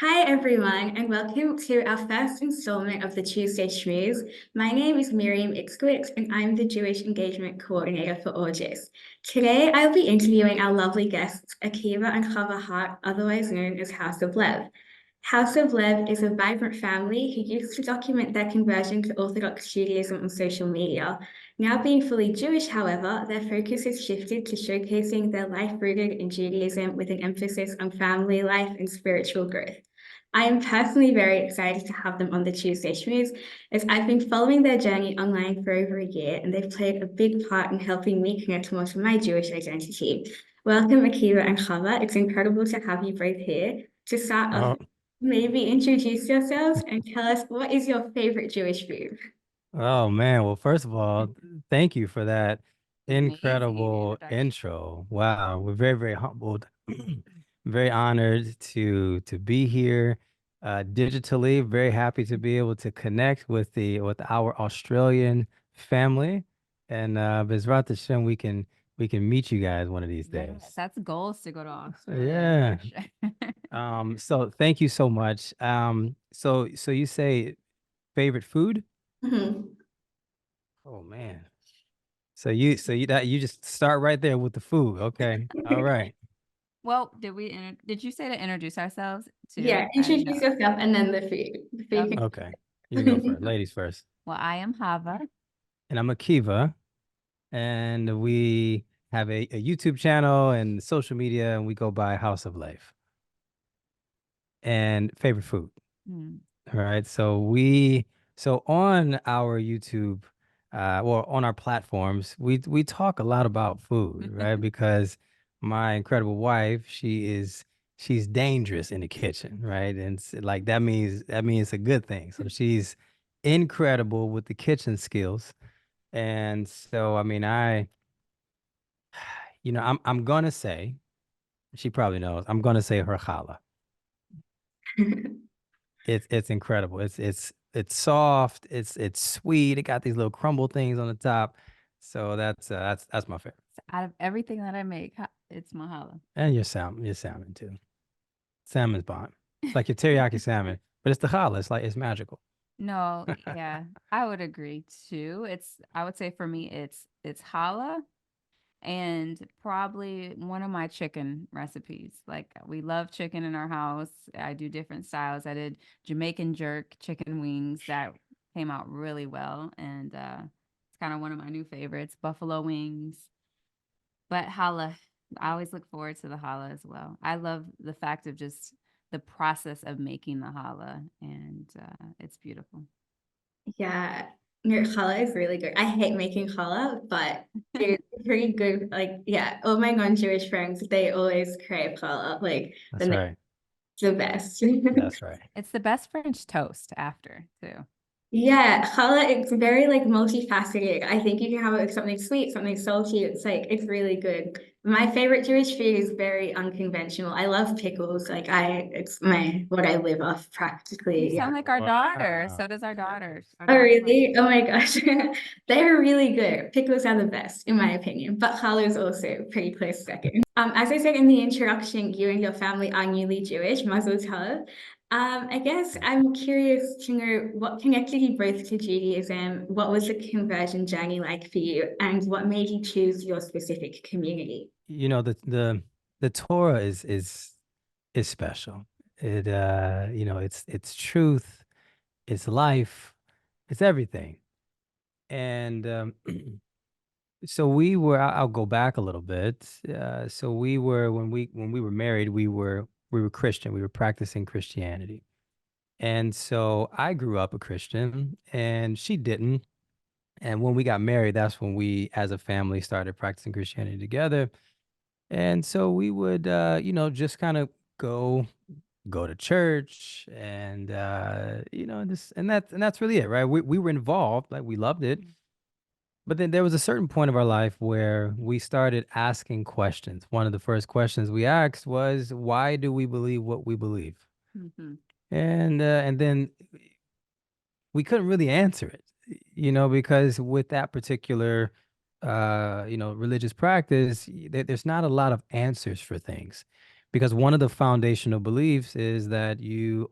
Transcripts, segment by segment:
Hi, everyone, and welcome to our first installment of the Tuesday Schmooze. My name is Miriam Itzkowitz, and I'm the Jewish Engagement Coordinator for AUJS. Today, I'll be interviewing our lovely guests, Akiva and Chava Hart, otherwise known as House of Lev. House of Lev is a vibrant family who used to document their conversion to Orthodox Judaism on social media. Now being fully Jewish, however, their focus has shifted to showcasing their life rooted in Judaism with an emphasis on family life and spiritual growth. I am personally very excited to have them on the Tuesday Schmooze, as I've been following their journey online for over a year, and they've played a big part in helping me connect more to my Jewish identity. Welcome, Akiva and Chava. It's incredible to have you both here. To start off, Oh, maybe introduce yourselves and tell us what is your favorite Jewish food? oh man. Well, first of all, thank you for that Amazing incredible introduction. intro. Wow, we're very, very humbled, very honored to be here digitally. Very happy to be able to connect with our Australian family, and Bezrat Hashem, we can meet you guys one of these Yes, days. that's goals to go to Australia Yeah. for sure. So thank you so much. So you say favorite food? Mhm. Oh man. So you just start right there with the food. Okay. All right. Well, did you say to introduce ourselves too? Yeah, I didn't know. introduce yourself and then the food. The food Okay. Okay. You go first. can- Ladies first. Well, I am Hava. And I'm Akiva, and we have a YouTube channel and social media, and we go by House of Life. And favorite food. Mm. All right. So on our YouTube, well, on our platforms, we talk a lot about food, right? Because my incredible wife, she's dangerous in the kitchen, right? And like that means it's a good thing. So she's incredible with the kitchen skills. And so I mean, I'm gonna say, she probably knows, I'm gonna say her challah. It's incredible. It's soft. It's sweet. It got these little crumble things on the top. So that's my favorite. So out of everything that I make, it's Mahala. And your salmon too. Salmon's bomb. It's like your teriyaki salmon, but it's the challah. It's like it's magical. No, yeah, I would agree too. I would say for me, it's challah and probably one of my chicken recipes. Like we love chicken in our house. I do different styles. I did Jamaican jerk chicken wings that came out really well, and it's kind of one of my new favorites. Buffalo wings, but challah. I always look forward to the challah as well. I love the fact of just the process of making the challah, and it's beautiful. Yeah, your challah is really good. I hate making challah, but it's pretty good. Like, yeah, all my non-Jewish friends, they always crave challah. Like, That's the right. the best. That's right. It's the best French toast after too. Yeah, challah, it's very like multifaceted. I think you can have it with something sweet, something salty. It's really good. My favorite Jewish food is very unconventional. I love pickles. It's my what I live off You practically. Yeah. sound like our daughter. Wow. So does our daughter. Our Oh, daughter loves really? Oh my gosh. They're really good. Pickles are the best, in my opinion, but challah is also pretty close second. As I said in the introduction, you and your family are newly Jewish, Mazel Tov. I guess I'm curious to know what connected you both to Judaism, what was the conversion journey like for you, and what made you choose your specific community? The Torah is special. It's truth, it's life, it's everything. And so I'll go back a little bit. So we were when we were married, we were Christian. We were practicing Christianity. And so I grew up a Christian and she didn't. And when we got married, that's when we as a family started practicing Christianity together. And so we would just kind of go to church and that's really it, right? We were involved, like we loved it. it. But then there was a certain point of our life where we started asking questions. One of the first questions we asked was, why do we believe what we believe? Mm-hmm. And then we couldn't really answer it, because with that particular, religious practice, there's not a lot of answers for things. because one of the foundational beliefs is that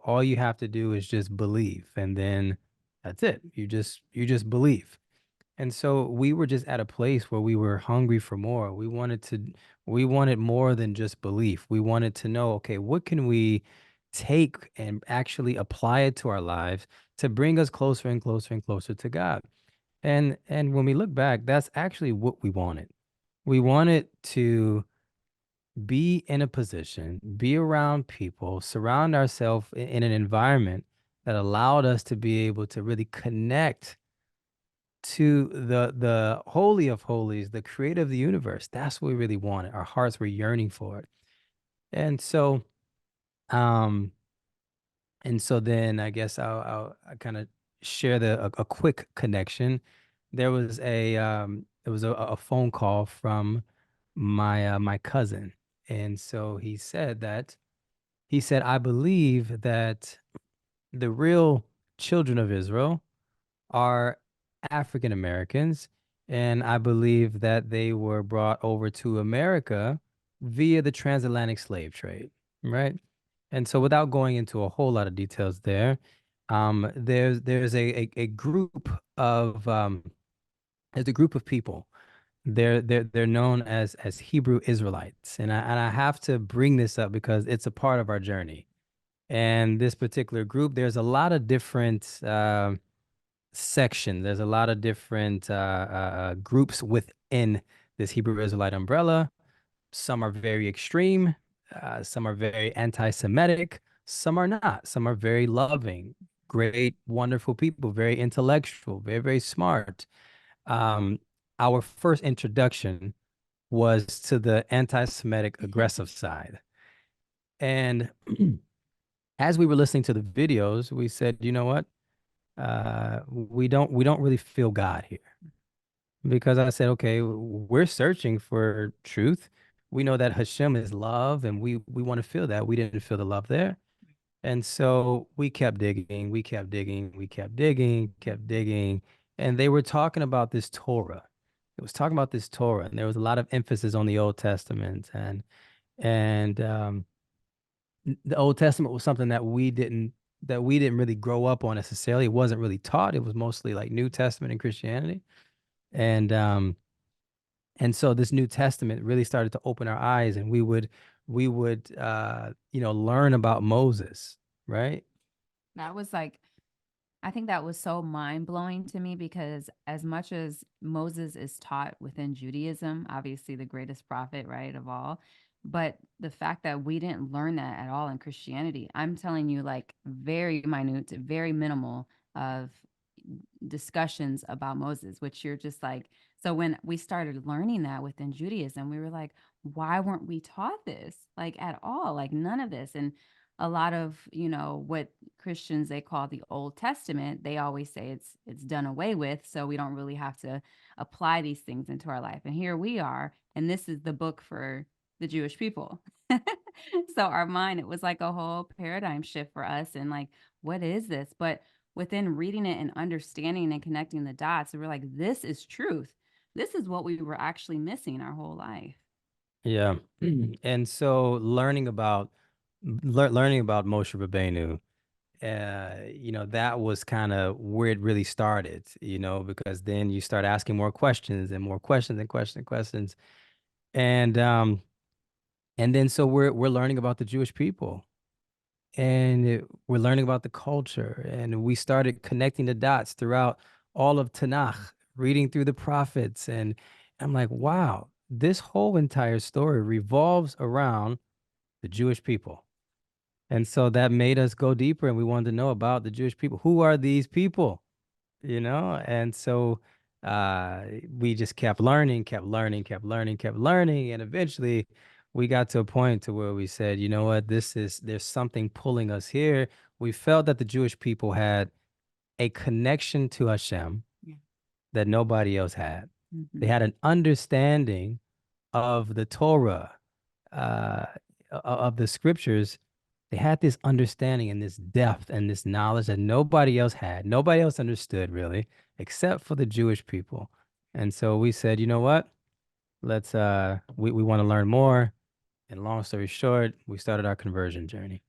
all you have to do is just believe, and then that's it. You just believe. And so we were just at a place where we were hungry for more. We wanted more than just belief. We wanted to know, okay, what can we take and actually apply it to our lives to bring us closer and closer and closer to God? And when we look back, that's actually what we wanted. We wanted to be in a position, be around people, surround ourselves in an environment that allowed us to be able to really connect to the holy of holies, the creator of the universe. That's what we really wanted. Our hearts were yearning for it. And so um then I guess I kind of share a quick connection. There was a phone call from my cousin. And so he said, I believe that the real children of Israel are African Americans, and I believe that they were brought over to America via the transatlantic slave trade, right? And so, without going into a whole lot of details there, there's a group of there's a group of people. They're known as Hebrew Israelites, and I have to bring this up because it's a part of our journey. And this particular group, there's a lot of different section. There's a lot of different groups within this Hebrew Israelite umbrella. Some are very extreme. Some are very anti-Semitic. Some are not. Some are very loving, great, wonderful people, very intellectual, very, very smart. Um, our first introduction was to the anti-Semitic aggressive side. And as we were listening to the videos, we said, you know what? We don't really feel God here, because I said, okay, we're searching for truth. We know that Hashem is love, and we want to feel that. We didn't feel the love there. And so we kept digging, we kept digging, we kept digging, kept digging. And they were talking about this Torah. It was talking about this Torah, and there was a lot of emphasis on the Old Testament. And the Old Testament was something that we didn't really grow up on necessarily. It wasn't really taught. It was mostly like New Testament and Christianity. And so this New Testament really started to open our eyes, and we would learn about Moses, right? That was like, I think that was so mind blowing to me, because as much as Moses is taught within Judaism, obviously the greatest prophet, right, of all, but the fact that we didn't learn that at all in Christianity, I'm telling you, like very minute, very minimal of discussions about Moses, which you're just like, so when we started learning that within Judaism, we were like, why weren't we taught this like at all? Like none of this. And a lot of, what Christians they call the Old Testament, they always say it's done away with, so we don't really have to apply these things into our life. And here we are, and this is the book for the Jewish people. So our mind, it was like a whole paradigm shift for us, and like, what is this? But within reading it and understanding and connecting the dots, we were like, this is truth. This is what we were actually missing our whole life. Yeah. And so learning about Moshe Rabbeinu, that was kind of where it really started, because then you start asking more questions and more questions and questions and questions. And then so we're learning about the Jewish people, and we're learning about the culture, and we started connecting the dots throughout all of Tanakh, reading through the prophets. And I'm like, wow, this whole entire story revolves around the Jewish people. And so that made us go deeper, and we wanted to know about the Jewish people. Who are these people? And so we just kept learning, kept learning, kept learning, kept learning. And eventually we got to a point to where we said, you know what, there's something pulling us here. We felt that the Jewish people had a connection to Hashem Yeah. that nobody else had. They Mhm. had an understanding of the Torah, uh, of the scriptures. They had this understanding and this depth and this knowledge that nobody else had. Nobody else understood really, except for the Jewish people. And so we said, you know what? We want to learn more. And long story short, we started our conversion journey.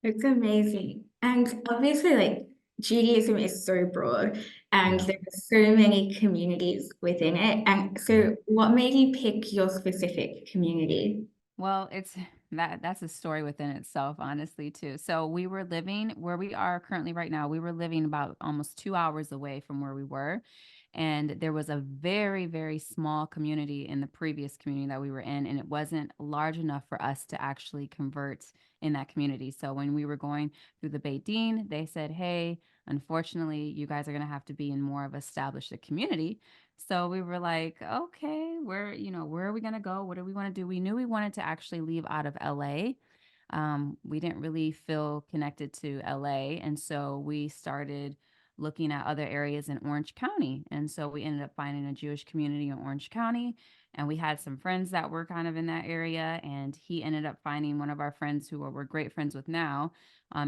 It's amazing. And obviously, like Judaism is so broad and Yeah. there are so many communities within it. And so what made you pick your specific community? Well, it's that's a story within itself, honestly, too. So we were living where we are currently right now. We were living about almost 2 hours away from where we were. And there was a very, very small community in the previous community that we were in, and it wasn't large enough for us to actually convert in that community. So when we were going through the Beit Din, they said, "Hey, unfortunately, you guys are going to have to be in more of a established community." So we were like, okay, where are we going to go? What do we want to do? We knew we wanted to actually leave out of LA. We didn't really feel connected to LA. And so we started looking at other areas in Orange County. And so we ended up finding a Jewish community in Orange County. And we had some friends that were kind of in that area. And he ended up finding one of our friends who we're great friends with now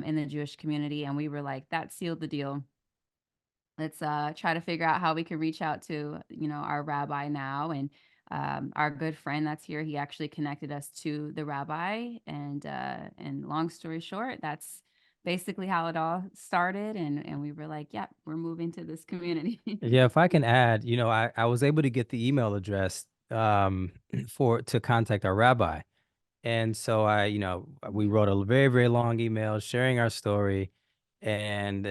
in the Jewish community. And we were like, that sealed the deal. Let's try to figure out how we can reach out to, our rabbi now. And our good friend that's here, he actually connected us to the rabbi. And long story short, that's basically how it all started. And we were like, yep, we're moving to this community. Yeah, if I can add, I was able to get the email address to contact our rabbi. And so we wrote a very, very long email sharing our story and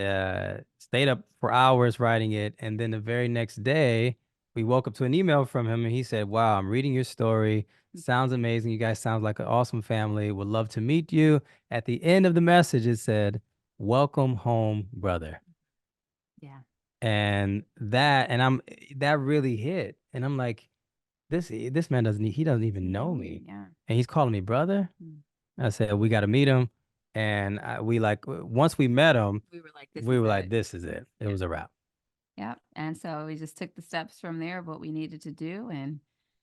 stayed up for hours writing it. And then the very next day, we woke up to an email from him and he said, "Wow, I'm reading your story. Sounds amazing. You guys sound like an awesome family. Would love to meet you." At the end of the message, it said, "Welcome home, brother." Yeah. And that really hit. And I'm like, this man he doesn't even know me. Yeah. And he's calling me brother. Mm. I said, we got to meet him. And once we met him, We were like, we were like, it. this is it. It was a wrap. Yep. And so we just took the steps from there of what we needed to do. And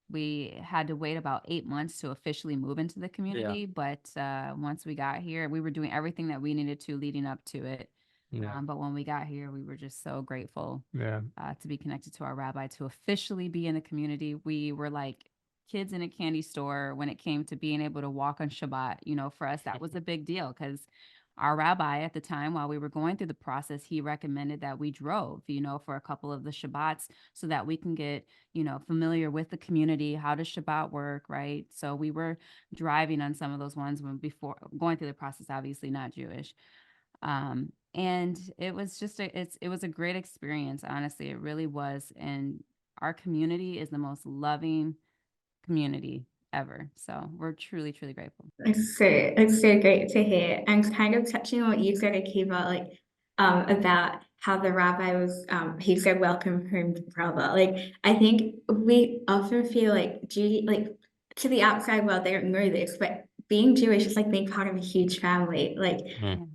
we had to wait about 8 months to officially move into the community. But once we got here, we were doing everything that we needed to leading up to it. Yeah. But when we got here, we were just so grateful Yeah. to be connected to our rabbi, to officially be in the community. We were like kids in a candy store when it came to being able to walk on Shabbat. For us, that was a big deal because our rabbi at the time, while we were going through the process, he recommended that we drove, for a couple of the Shabbats so that we can get, familiar with the community. How does Shabbat work, right? So we were driving on some of those ones before going through the process, obviously not Jewish. And it was just it was a great experience. Honestly, it really was. And our community is the most loving community ever. So we're truly, truly grateful. It's so great to hear. And kind of touching on what you said, Akiva, like about how the rabbi was he said, "Welcome home, brother." Like I think we often feel like Judy, like to the outside world, they don't know this, but being Jewish is like being part of a huge family. Like Mhm.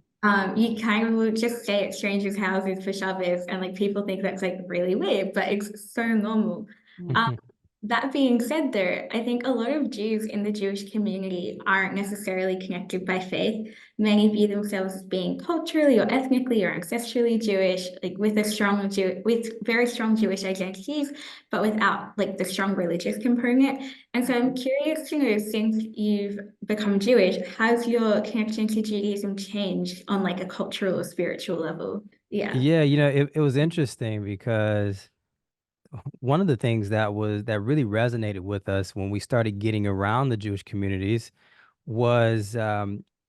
you kind of will just stay at strangers' houses for Shabbos, and like people think that's like really weird, but it's so normal. Um, that being said, though, I think a lot of Jews in the Jewish community aren't necessarily connected by faith. Many view themselves as being culturally or ethnically or ancestrally Jewish, like with with very strong Jewish identities, but without like the strong religious component. And so I'm curious to know, since you've become Jewish, has your connection to Judaism changed on like a cultural or spiritual level? Yeah. Yeah, it was interesting because one of the things that really resonated with us when we started getting around the Jewish communities was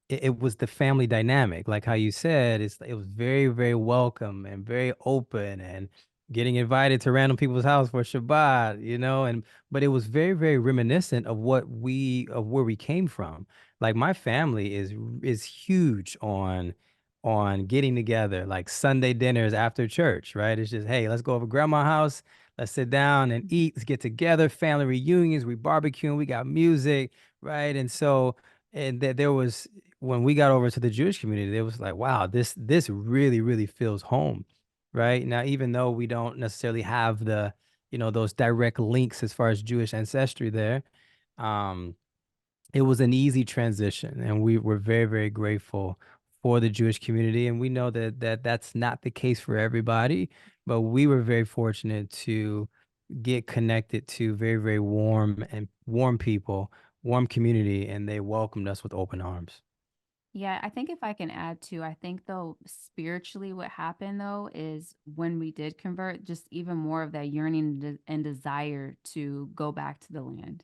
it was the family dynamic, like how you said. It was very, very welcome and very open, and getting invited to random people's house for Shabbat, and but it was very, very reminiscent of where we came from. Like my family is huge on getting together, like Sunday dinners after church, right? It's just, hey, let's go over to grandma's house, let's sit down and eat, let's get together, family reunions, we barbecue, we got music, right? And so, and there was, when we got over to the Jewish community, it was like, wow, this really, really feels home, right? Now, even though we don't necessarily have those direct links as far as Jewish ancestry there, um, it was an easy transition, and we were very, very grateful for the Jewish community. And we know that that's not the case for everybody, but we were very fortunate to get connected to very, very warm people warm community, and they welcomed us with open arms. Yeah, I think if I can add to, I think though spiritually what happened though is when we did convert, just even more of that yearning and desire to go back to the land.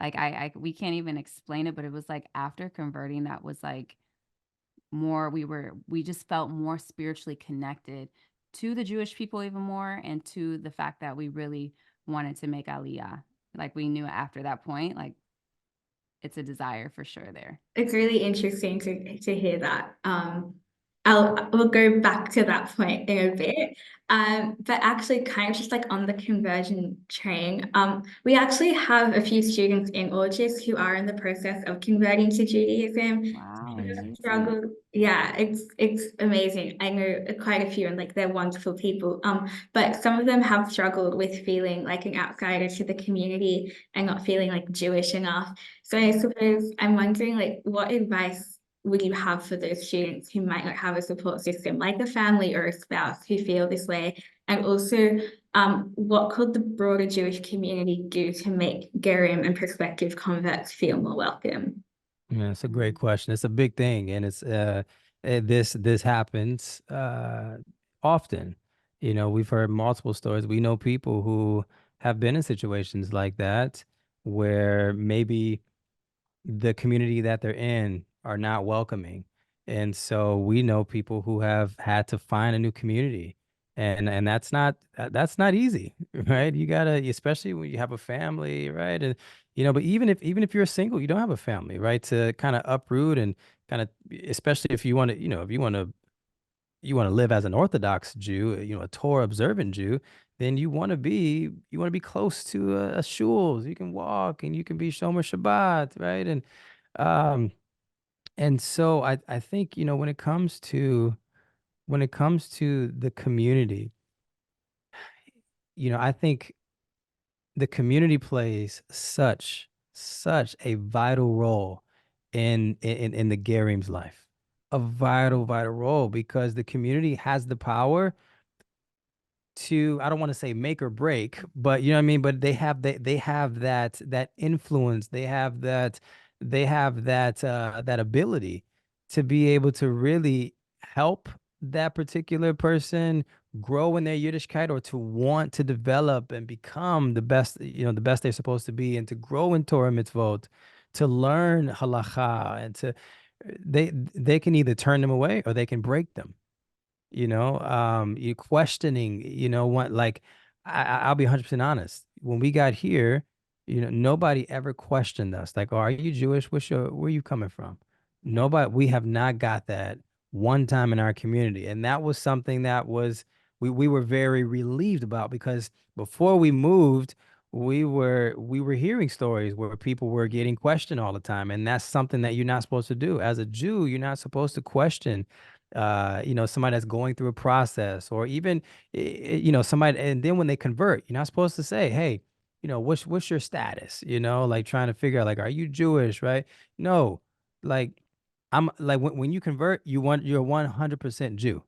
Like we can't even explain it, but it was like after converting, that was like more, we just felt more spiritually connected to the Jewish people even more, and to the fact that we really wanted to make Aliyah. Like we knew after that point, like it's a desire for sure there. It's really interesting to hear that. We'll go back to that point in a bit. But actually kind of just like on the conversion train, we actually have a few students in AUJS who are in the process of converting to Judaism. Wow, Some have amazing. struggled. Yeah, it's amazing. I know quite a few and like they're wonderful people. But some of them have struggled with feeling like an outsider to the community and not feeling like Jewish enough. So I suppose I'm wondering, like, what advice would you have for those students who might not have a support system, like a family or a spouse who feel this way? And also, what could the broader Jewish community do to make Gerim and prospective converts feel more welcome? Yeah, it's a great question. It's a big thing, and it's this happens often. You know, we've heard multiple stories. We know people who have been in situations like that where maybe the community that they're in are not welcoming. And so we know people who have had to find a new community. And that's not easy, right? You gotta, especially when you have a family, right? And but even if you're single, you don't have a family, right? To kind of uproot and kind of, especially if you want to, if you want to live as an Orthodox Jew, a Torah observant Jew, then you want to be close to a shul. You can walk and you can be Shomer Shabbat, right? Um and so I think when it comes to the community, I think the community plays such a vital role in the Gerim's life, a vital role, because the community has the power to, I don't want to say make or break, but you know what I mean, but they have that influence, they have that ability to be able to really help that particular person grow in their Yiddishkeit, or to want to develop and become the best they're supposed to be, and to grow in Torah mitzvot, to learn halacha, and they can either turn them away or they can break them. You questioning, what, like, I'll be 100% honest. When we got here, nobody ever questioned us. Like, oh, are you Jewish? Where are you coming from? Nobody, we have not got that one time in our community. And that was something that we were very relieved about, because before we moved, we were hearing stories where people were getting questioned all the time. And that's something that you're not supposed to do. As a Jew, you're not supposed to question somebody that's going through a process, or even somebody. And then when they convert, you're not supposed to say, hey, what's your status, like trying to figure out, like, are you Jewish, right? No, like, I'm like, when you convert, you're 100% Jew.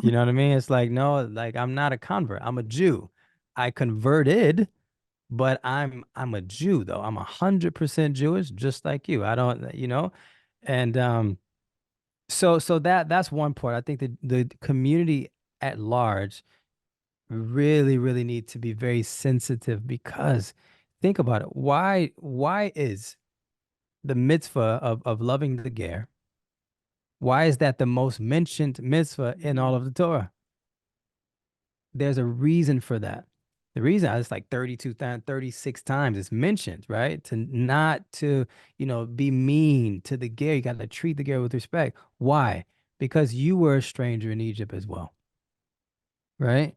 You know what I mean? It's like, no, like, I'm not a convert, I'm a Jew. I converted, but I'm a Jew, though. I'm 100% Jewish, just like you. I don't, and so that's one part. I think the community at large really, really need to be very sensitive, because think about it. Why is the mitzvah of loving the ger, why is that the most mentioned mitzvah in all of the Torah? There's a reason for that. The reason is like 32 times, 36 times it's mentioned, right? To not to, be mean to the ger. You got to treat the ger with respect. Why? Because you were a stranger in Egypt as well, right?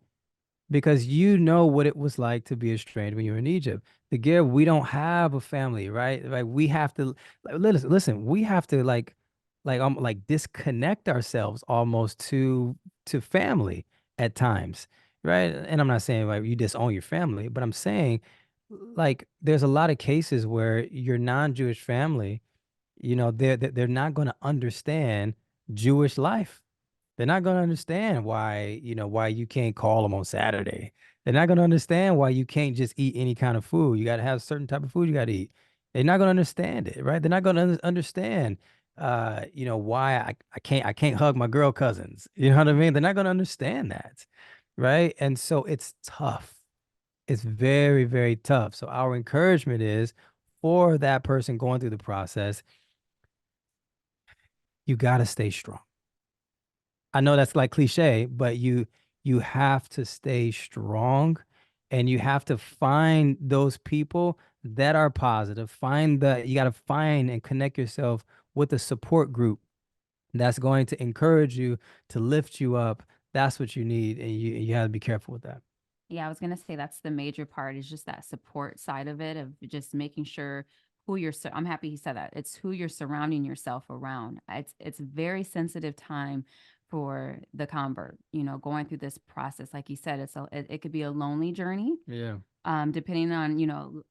Because you know what it was like to be a stranger when you were in Egypt. The ger, we don't have a family, right? Like, we have to, like, listen, we have to like disconnect ourselves almost to family at times, right? And I'm not saying like you disown your family, but I'm saying, like, there's a lot of cases where your non-Jewish family, they're not going to understand Jewish life. They're not going to understand why you can't call them on Saturday. They're not going to understand why you can't just eat any kind of food. You got to have a certain type of food you got to eat. They're not going to understand it, right? They're not going to understand, why I can't hug my girl cousins. You know what I mean? They're not going to understand that, right? And so it's tough. It's very, very tough. So our encouragement is for that person going through the process, you got to stay strong. I know that's like cliche, but you have to stay strong, and you have to find those people that are positive. You got to find and connect yourself with a support group that's going to encourage you, to lift you up. That's what you need, and you have to be careful with that. Yeah, I was gonna say that's the major part is just that support side of it, of just making sure who you're. I'm happy he said that. It's who you're surrounding yourself around. It's a very sensitive time for the convert. Going through this process, like you said, it could be a lonely journey. Yeah. Depending on,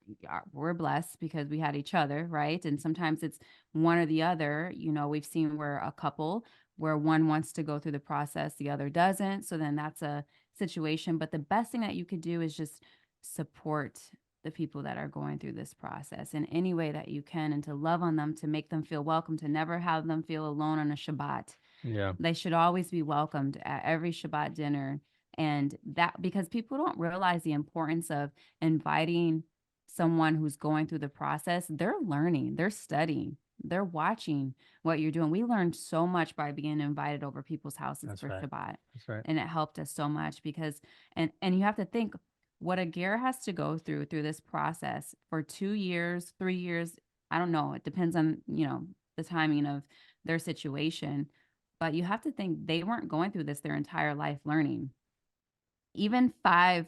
we're blessed because we had each other, right? And sometimes it's one or the other. We've seen where a couple where one wants to go through the process, the other doesn't. So then that's a situation. But the best thing that you could do is just support the people that are going through this process in any way that you can, and to love on them, to make them feel welcome, to never have them feel alone on a Shabbat. Yeah. They should always be welcomed at every Shabbat dinner. And that, because people don't realize the importance of inviting someone who's going through the process. They're learning, they're studying, they're watching what you're doing. We learned so much by being invited over people's houses That's for right. Shabbat. That's right. And it helped us so much because, and you have to think what a ger has to go through this process for 2 years, 3 years. I don't know. It depends on, the timing of their situation. But you have to think they weren't going through this their entire life learning. Even 2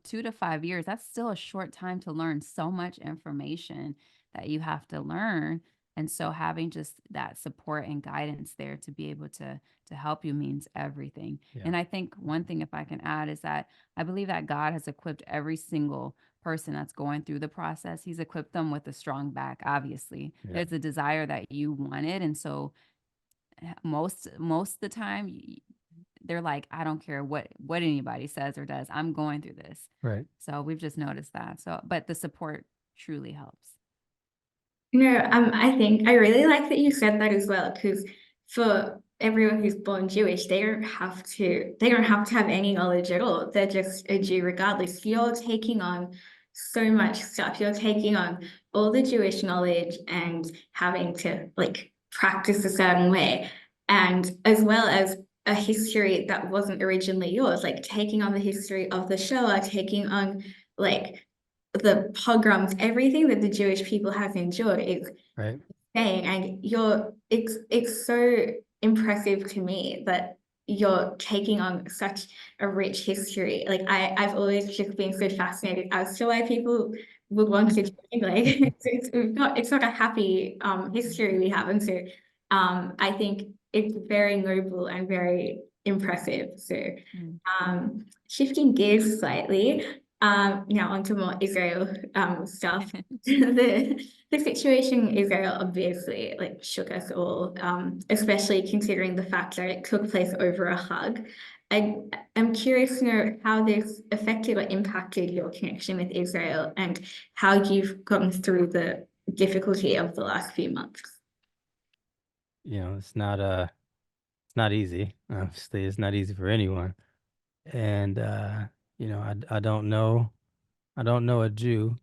to 5 years, that's still a short time to learn so much information that you have to learn. And so having just that support and guidance there to be able to help you means everything. Yeah. And I think one thing, if I can add, is that I believe that God has equipped every single person that's going through the process. He's equipped them with a strong back. Obviously, Yeah. there's a desire that you wanted, and so most of the time they're like, I don't care what anybody says or does, I'm going through this. Right. So we've just noticed that. So, but the support truly helps. I think I really like that you said that as well, because for everyone who's born Jewish, they don't have to have any knowledge at all. They're just a Jew regardless. You're taking on so much stuff. You're taking on all the Jewish knowledge and having to like practice a certain way, and as well as a history that wasn't originally yours, like taking on the history of the Shoah, taking on like the pogroms, everything that the Jewish people have endured is Right. saying, and it's so impressive to me that you're taking on such a rich history. Like I've always just been so fascinated as to why people would want to join. Like it's not a happy history we have, and so I think it's very noble and very impressive. So shifting gears slightly, now onto more Israel stuff. The situation in Israel obviously like shook us all, especially considering the fact that it took place over a hug. I'm curious to know how this affected or impacted your connection with Israel and how you've gotten through the difficulty of the last few months. It's not easy. Obviously, it's not easy for anyone. And I don't know a Jew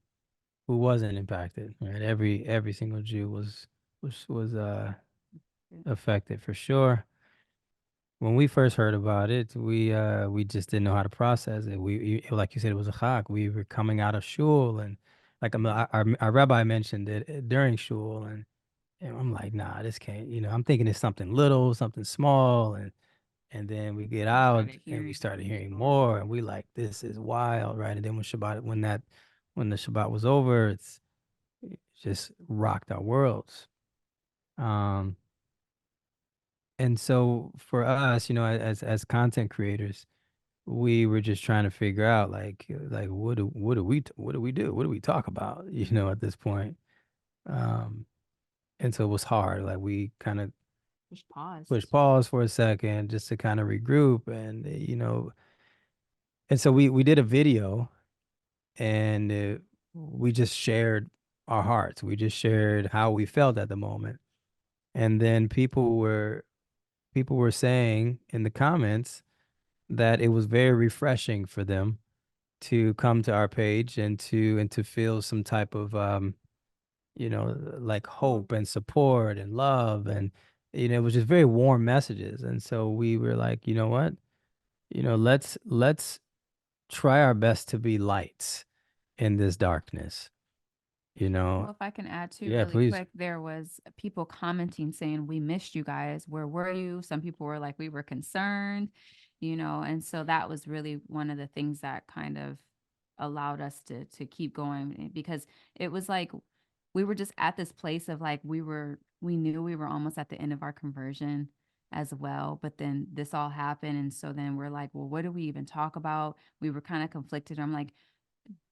who wasn't impacted. Right? Every single Jew was affected for sure. When we first heard about it, we just didn't know how to process it. Like you said, it was a chag. We were coming out of shul, and like our rabbi mentioned it during shul, and I'm like, nah, this can't. I'm thinking it's something little, something small, and then we get out and we started hearing more, and we like, this is wild, right? And then when the Shabbat was over, it just rocked our worlds. And so for us, as content creators, we were just trying to figure out like what do we do? What do we talk about? At this point. And so it was hard. Like we kind of push pause for a second just to kind of regroup, and so we did a video, and we just shared our hearts. We just shared how we felt at the moment. And then people were saying in the comments that it was very refreshing for them to come to our page and to feel some type of like hope and support and love, and it was just very warm messages. And so we were like, you know what, let's try our best to be lights in this darkness. Well, if I can add too Yeah, really please. quick, there was people commenting saying, "We missed you guys. Where were you?" Some people were like, "We were concerned," and so that was really one of the things that kind of allowed us to keep going, because it was like we were just at this place of like we knew we were almost at the end of our conversion as well, but then this all happened, and so then we're like, well, what do we even talk about? We were kind of conflicted. I'm like,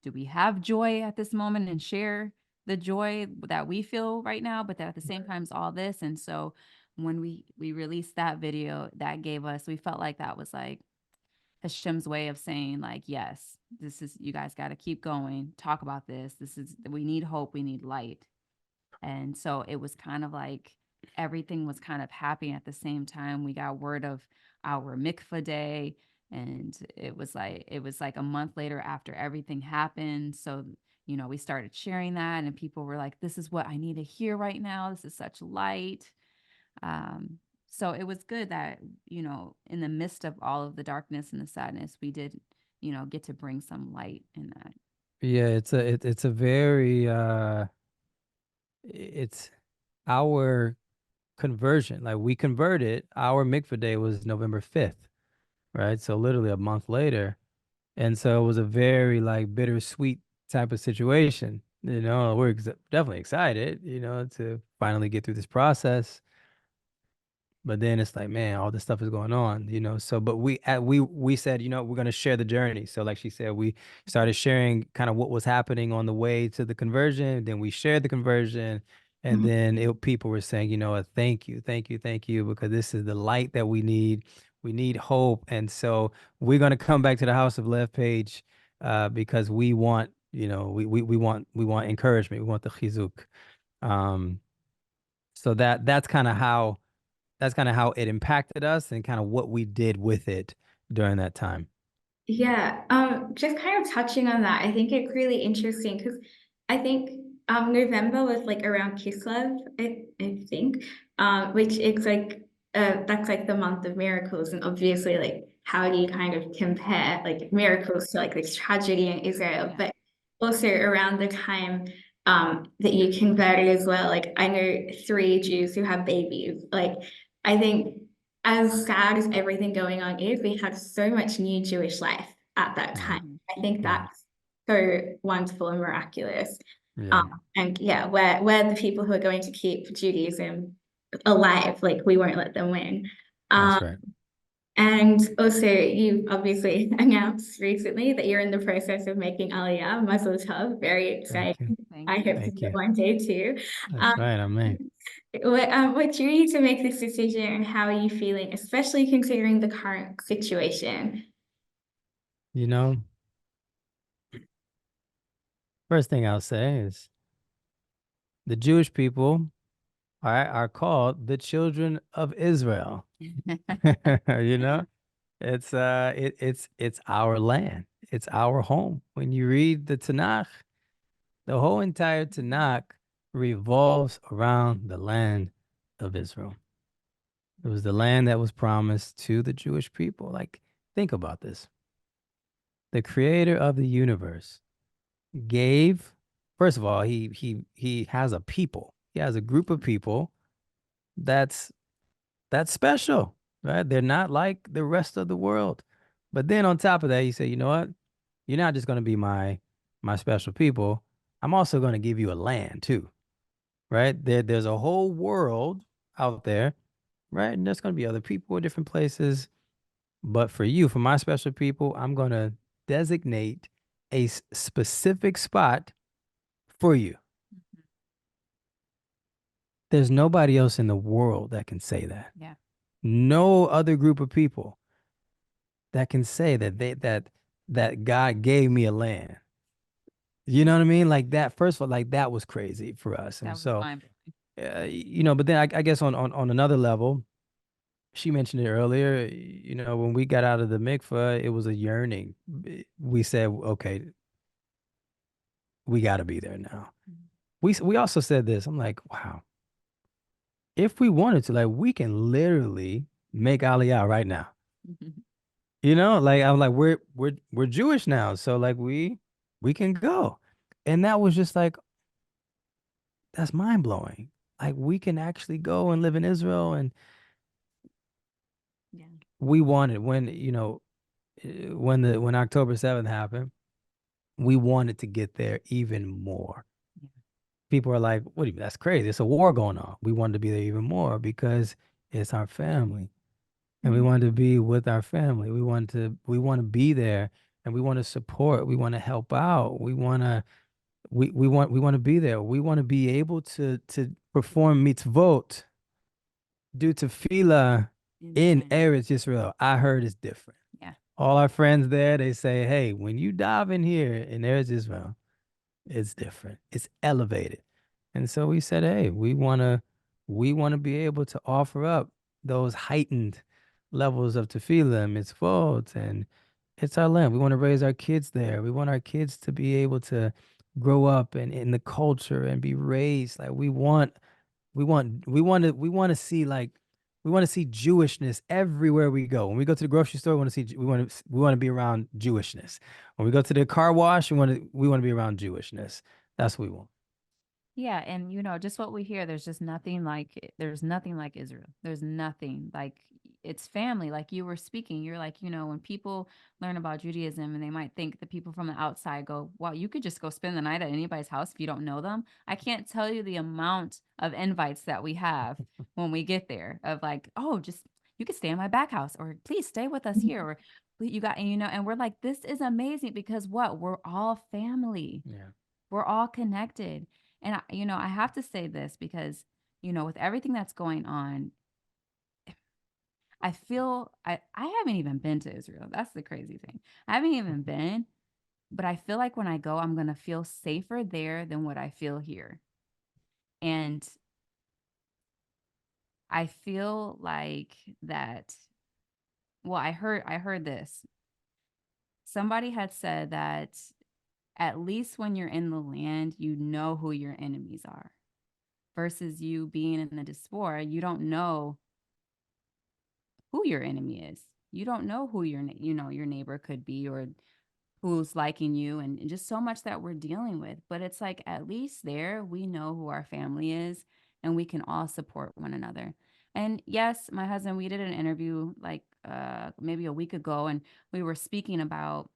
do we have joy at this moment and share the joy that we feel right now, but that at the same time is all this? And so when we released that video, that gave us, we felt like that was like Hashem's way of saying like, yes, this is, you guys got to keep going, talk about this, we need hope, we need light. And so it was kind of like everything was kind of happening at the same time. We got word of our mikvah day, and it was like a month later after everything happened. So, we started sharing that, and people were like, this is what I need to hear right now. This is such light. Um, so it was good that, in the midst of all of the darkness and the sadness, we did, get to bring some light in that. Yeah, it's a very it's our conversion. Like, we converted. Our mikvah day was November 5th, right? So literally a month later. And so it was a very like bittersweet type of situation. We're definitely excited, to finally get through this process. But then it's like, man, all this stuff is going on, So, but we said, we're going to share the journey. So, like she said, we started sharing kind of what was happening on the way to the conversion. Then we shared the conversion, and Mhm. then people were saying, thank you, thank you, thank you, because this is the light that we need. We need hope, and so we're going to come back to the House of Left page, because we want, we want encouragement. We want the chizuk. Um, so that's kind of how it impacted us and kind of what we did with it during that time. Yeah, just kind of touching on that, I think it's really interesting because I think November was like around Kislev, I think, which is like that's like the month of miracles, and obviously like how do you kind of compare like miracles to like this tragedy in Israel, Yeah. but also around the time that you converted as well. Like I know three Jews who have babies. Like I think as sad as everything going on is, we had so much new Jewish life at that Yeah. time. Mhm. I think Yeah. that's so wonderful and miraculous. Yeah. And yeah, we're the people who are going to keep Judaism alive. Like we won't let them win. That's Um, right. and also, you obviously announced recently that you're in the process of making Aliyah. Mazel tov, very Thank you. exciting. Thank I you. hope to Thank do it you. one day too. That's Um, right. Amen. what drew you to make this decision, and how are you feeling, especially considering the current situation? You know, first thing I'll say is the Jewish people are called the children of Israel. you know, it's our land. It's our home. When you read the Tanakh, the whole entire Tanakh revolves around the land of Israel. It was the land that was promised to the Jewish people. Like, think about this. The creator of the universe gave, first of all, he has a people. He has a group of people that's that's special, right? They're not like the rest of the world. But then on top of that, he said, you know what? You're not just going to be my special people. I'm also going to give you a land too, right? There's a whole world out there, right? And there's going to be other people in different places. But for you, for my special people, I'm going to designate a specific spot for you. Mhm. There's nobody else in the world that can say that. Yeah. No other group of people that can say that that God gave me a land. You know what I mean? Like that, first of all, like that was crazy for us. And That was so, mind-blowing. but then I guess on another level, she mentioned it earlier, when we got out of the mikveh, it was a yearning. We said, okay, we got to be there now. We also said this. I'm like, wow, if we wanted to, like, we can literally make Aliyah right now. Like I'm like, we're Jewish now, so like we can go. And that was just like, that's mind blowing. Like we can actually go and live in Israel, and Yeah. we wanted when October 7th happened, we wanted to get there even more. Yeah. People are like, what do you mean? That's crazy. It's a war going on. We wanted to be there even more because it's our family. And we want to be with our family. We want to be there, and we want to support. We want to help out. We want to be there. We want to be able to perform mitzvot, do tefillah in Insane. Eretz Yisrael. I heard it's different. Yeah. All our friends there, they say, hey, when you dive in here in Eretz Yisrael, it's different. It's elevated. And so we said, hey, we want to be able to offer up those heightened levels of tefillah and mitzvot, and it's our land. We want to raise our kids there. We want our kids to be able to grow up in the culture and be raised. Like we want to see, like, we want to see Jewishness everywhere we go. When we go to the grocery store, we want to be around Jewishness. When we go to the car wash, we want to be around Jewishness. That's what we want. Yeah, and just what we hear, there's nothing like Israel. There's nothing like it's family. Like you were speaking, you're like, when people learn about Judaism and they might think the people from the outside go, wow, you could just go spend the night at anybody's house if you don't know them. I can't tell you the amount of invites that we have when we get there of like, oh, just you could stay in my back house, or please stay with us here, or you got, and we're like, this is amazing because what? We're all family. Yeah. We're all connected. And I have to say this because, with everything that's going on, I feel I haven't even been to Israel. That's the crazy thing. I haven't even been, but I feel like when I go, I'm going to feel safer there than what I feel here. And I feel like that, well, I heard this. Somebody had said that at least when you're in the land, you know who your enemies are. Versus you being in the diaspora, you don't know who your enemy is. You don't know who your neighbor could be, or who's liking you, and just so much that we're dealing with. But it's like at least there we know who our family is, and we can all support one another. And yes, my husband, we did an interview like maybe a week ago, and we were speaking about,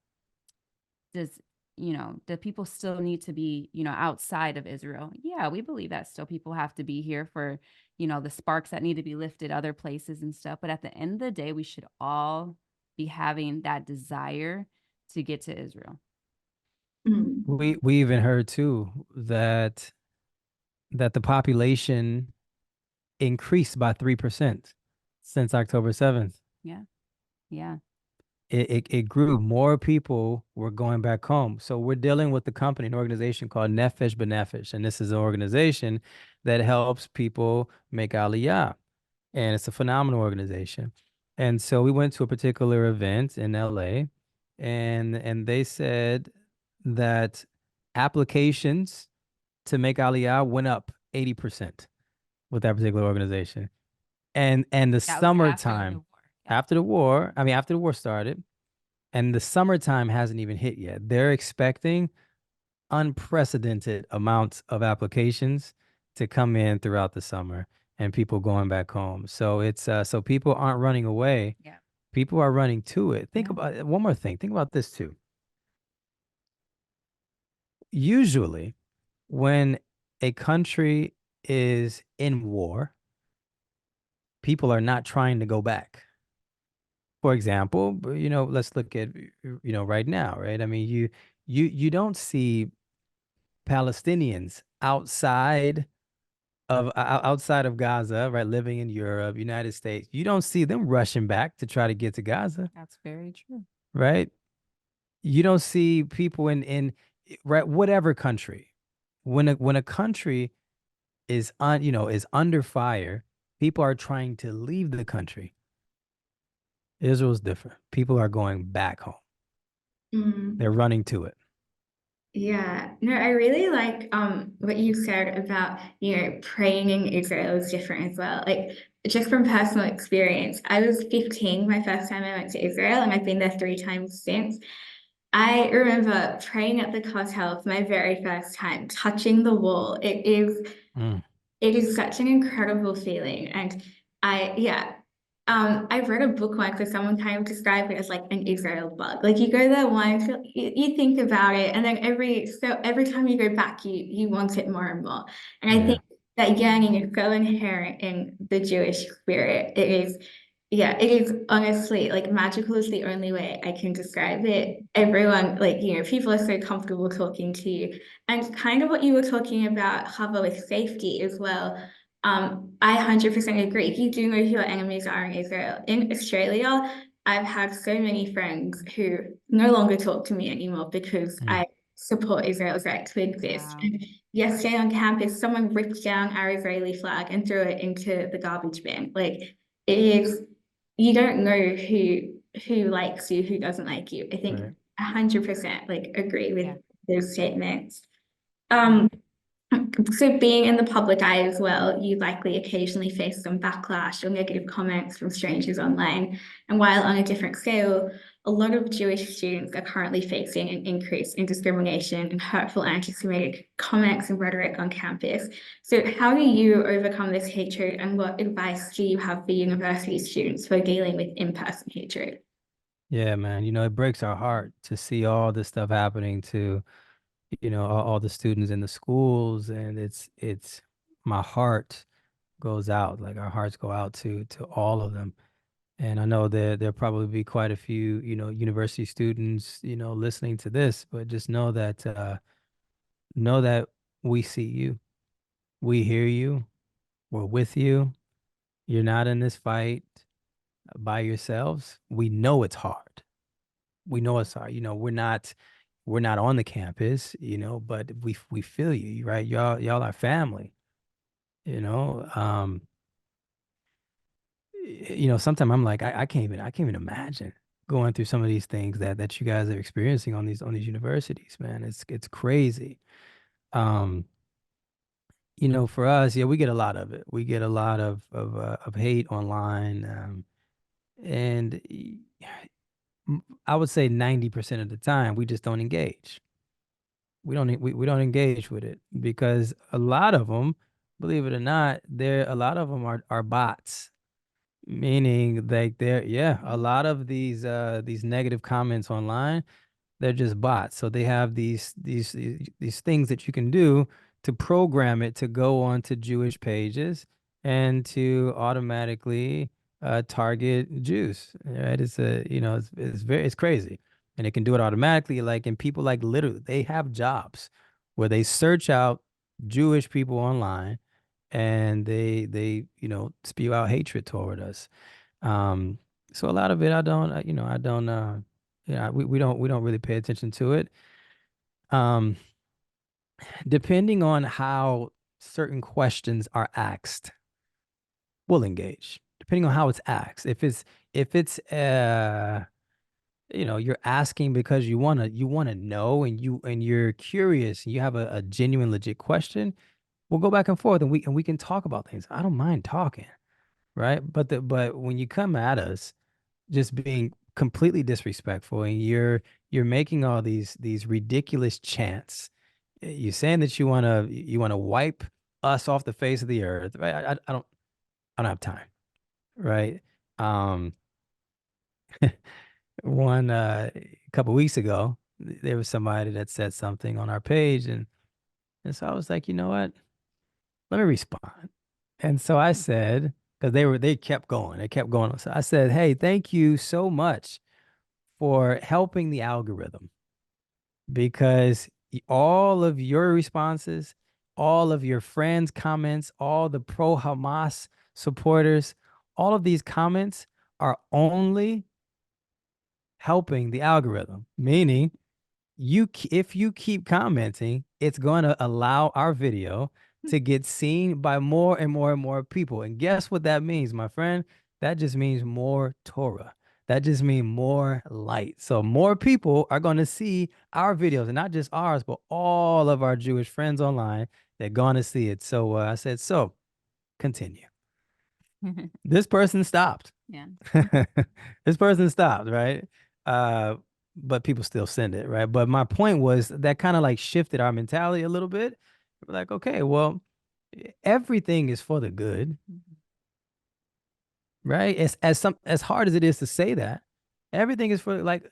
does do people still need to be outside of Israel? Yeah, we believe that still people have to be here for the sparks that need to be lifted other places and stuff, but at the end of the day we should all be having that desire to get to Israel. We even heard too that the population increased by 3% since October 7th. Yeah. It grew. More people were going back home. So we're dealing with an organization called Nefesh B'Nefesh. And this is an organization that helps people make Aliyah. And it's a phenomenal organization. And so we went to a particular event in LA, and they said that applications to make Aliyah went up 80% with that particular organization. And the That was summertime, after the war. after the war started, and the summertime hasn't even hit yet. They're expecting unprecedented amounts of applications to come in throughout the summer, and people going back home. So it's so people aren't running away. Yeah. People are running to it. Think Yeah. about one more thing. Think about this too. Usually, when a country is in war, people are not trying to go back. For example, let's look at right now, right? I mean, you don't see Palestinians outside of Gaza, right, living in Europe, United States. You don't see them rushing back to try to get to Gaza, That's very true. right? You don't see people in right, whatever country, when a country is is under fire, people are trying to leave the country. Israel's different. People are going back home. Mm. They're running to it. Yeah, no, I really like what you said about, praying in Israel is different as well. Like just from personal experience, I was 15 my first time I went to Israel, and I've been there 3 times since. I remember praying at the hotel for my very first time, touching the wall. Mm, It is such an incredible feeling. And yeah, I've read a book once where someone kind of described it as like an Israel bug. Like you go there once, you think about it, and then every time you go back, you want it more and more. And I yeah, think that yearning is so inherent in the Jewish spirit. Yeah, it is honestly like magical is the only way I can describe it. Everyone, like, people are so comfortable talking to you. And kind of what you were talking about, Hava, with safety as well. I 100% agree. You do know who your enemies are in Israel. In Australia, I've had so many friends who no longer talk to me anymore because mm, I support Israel's right to exist. Wow. And yesterday on campus, someone ripped down our Israeli flag and threw it into the garbage bin. Like it is, you don't know who likes you, who doesn't like you. I think right. 100% like agree with Yeah. those statements. Yeah. Um, so being in the public eye as well, you likely occasionally face some backlash or negative comments from strangers online. And while on a different scale, a lot of Jewish students are currently facing an increase in discrimination and hurtful anti-Semitic comments and rhetoric on campus. So how do you overcome this hatred, and what advice do you have for university students who are dealing with in-person hatred? Yeah, man. It breaks our heart to see all this stuff happening to, all the students in the schools, and it's my heart goes out, like our hearts go out to all of them. And I know there'll probably be quite a few, university students, listening to this, but just know that we see you, we hear you, we're with you. You're not in this fight by yourselves. We know it's hard. We know it's hard. We're not on the campus, but we feel you, right? Y'all are family, you know. Sometimes I'm like, I can't even imagine going through some of these things that you guys are experiencing on these universities, man. It's crazy. Um, for us, yeah, we get a lot of it. We get a lot of hate online, and I would say 90% of the time we just don't engage. We don't engage with it because a lot of them, believe it or not, a lot of them are bots. Meaning like yeah, a lot of these negative comments online, they're just bots. So they have these things that you can do to program it to go onto Jewish pages and to automatically target Jews. Right? It's crazy. And it can do it automatically. And people like literally they have jobs where they search out Jewish people online and they spew out hatred toward us. Um, so a lot of it I don't yeah, we don't really pay attention to it. Um, Depending on how certain questions are asked, we'll engage. Depending on how it's asked. If it's you're asking because you wanna know, and you're curious, and you have a genuine legit question, we'll go back and forth, and we can talk about things. I don't mind talking, right? But when you come at us just being completely disrespectful, and you're making all these ridiculous chants. You're saying that you wanna wipe us off the face of the earth, right? I don't have time, right? Um, one couple weeks ago, there was somebody that said something on our page, and so I was like, you know what? Let me respond. And so I said, because they kept going, they kept going. So I said, hey, thank you so much for helping the algorithm, because all of your responses, all of your friends' comments, all the pro Hamas supporters, all of these comments are only helping the algorithm, meaning if you keep commenting, it's going to allow our video to get seen by more and more and more people. And guess what that means, my friend? That just means more Torah. That just means more light. So more people are going to see our videos, and not just ours, but all of our Jewish friends online. They're going to see it. So I said, so continue. This person stopped. Yeah. This person stopped, right? But people still send it, right? But my point was that kind of like shifted our mentality a little bit. We're like, okay, well, everything is for the good, right? As hard as it is to say that, everything is for like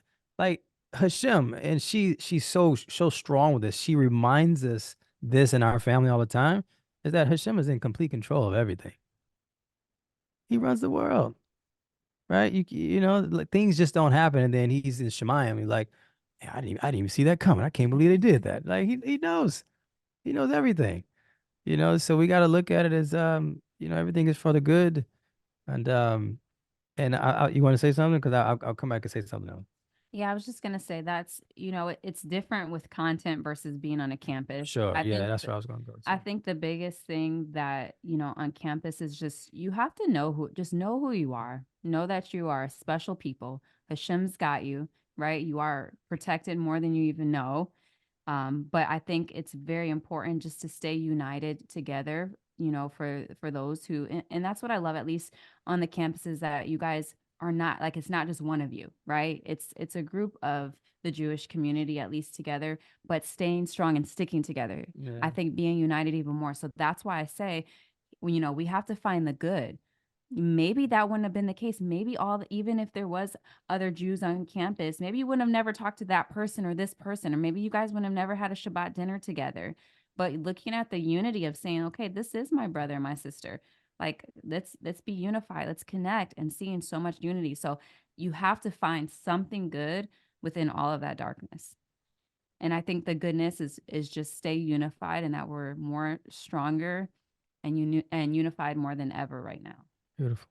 Hashem, and she's so strong with this. She reminds us this in our family all the time, is that Hashem is in complete control of everything. He runs the world. Right? You know, like, things just don't happen, and then he's in Shemayim. He's like, "Yeah, I didn't even see that coming. I can't believe they did that." Like he knows everything. You know, so we got to look at it as everything is for the good. And you want to say something, because I'll come back and say something else. Yeah, I was just gonna say that's, it's different with content versus being on a campus. Sure. I Yeah, think that's where I was going to go I to. think the biggest thing that, on campus is just you have to know who you are. Know that you are special people. Hashem's got you, right? You are protected more than you even know. But I think it's very important just to stay united together, for those who, and that's what I love, at least on the campuses, that you guys are not like, it's not just one of you, right? It's a group of the Jewish community, at least together, but staying strong and sticking together. Yeah. I think being united even more. So that's why I say, we have to find the good. Maybe that wouldn't have been the case. Maybe even if there was other Jews on campus, maybe you wouldn't have never talked to that person or this person, or maybe you guys would have never had a Shabbat dinner together. But looking at the unity of saying, okay, this is my brother and my sister. Like, let's be unified, let's connect, and seeing so much unity. So you have to find something good within all of that darkness. And I think the goodness is just stay unified, and that we're more stronger and unified more than ever right now. Beautiful.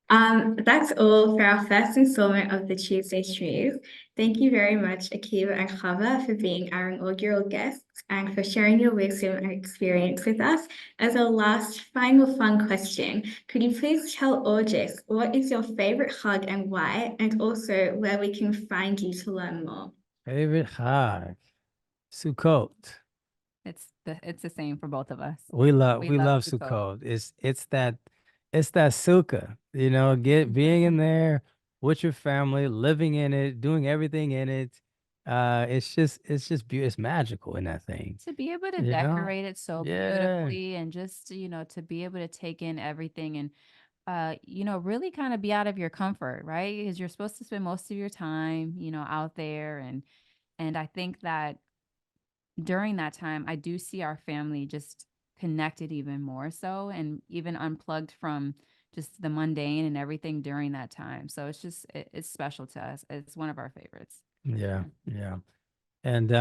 That's all for our first installment of the Tuesday Schmooze. Thank you very much, Akiva and Chava, for being our inaugural guests and for sharing your wisdom and experience with us. As a last final fun question, could you please tell AUJS what is your favorite hug and why, and also where we can find you to learn more? Favorite hag, Sukkot. It's the same for both of us. We love Sukkot. Sukkot. It's that sukkah, being in there with your family, living in it, doing everything in it. It's just beautiful. It's magical in that thing. To be able to You know? decorate it so Yeah. beautifully, and just, to be able to take in everything, and really kind of be out of your comfort, right? Because you're supposed to spend most of your time, out there, and I think that during that time, I do see our family just connected even more so, and even unplugged from just the mundane and everything during that time. So it's special to us. It's one of our favorites. Yeah. Yeah. And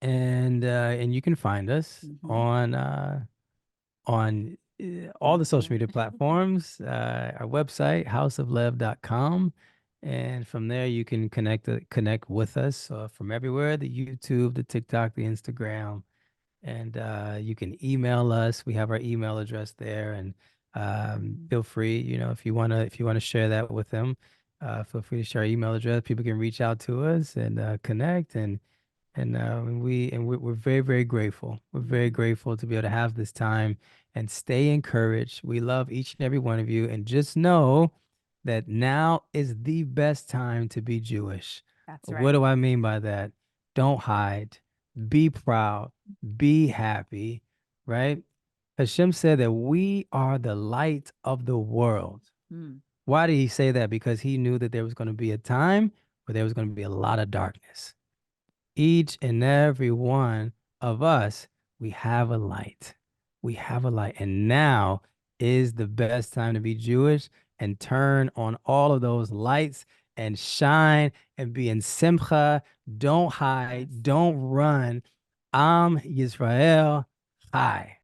and you can find us on all the social media platforms, our website, houseoflev.com. And from there, you can connect with us from everywhere, the YouTube, the TikTok, the Instagram. And you can email us. We have our email address there. And feel free, if you want to share that with them, feel free to share our email address. People can reach out to us and connect. We're very, very grateful. We're very grateful to be able to have this time, and stay encouraged. We love each and every one of you, and just know that now is the best time to be Jewish. That's What right. do I mean by that? Don't hide. Be proud. Be happy, right? Hashem said that we are the light of the world. Mm. Why did he say that? Because he knew that there was going to be a time where there was going to be a lot of darkness. Each and every one of us, we have a light. We have a light. And now is the best time to be Jewish and turn on all of those lights and shine and be in simcha. Don't hide. Don't run. Am Yisrael Chai.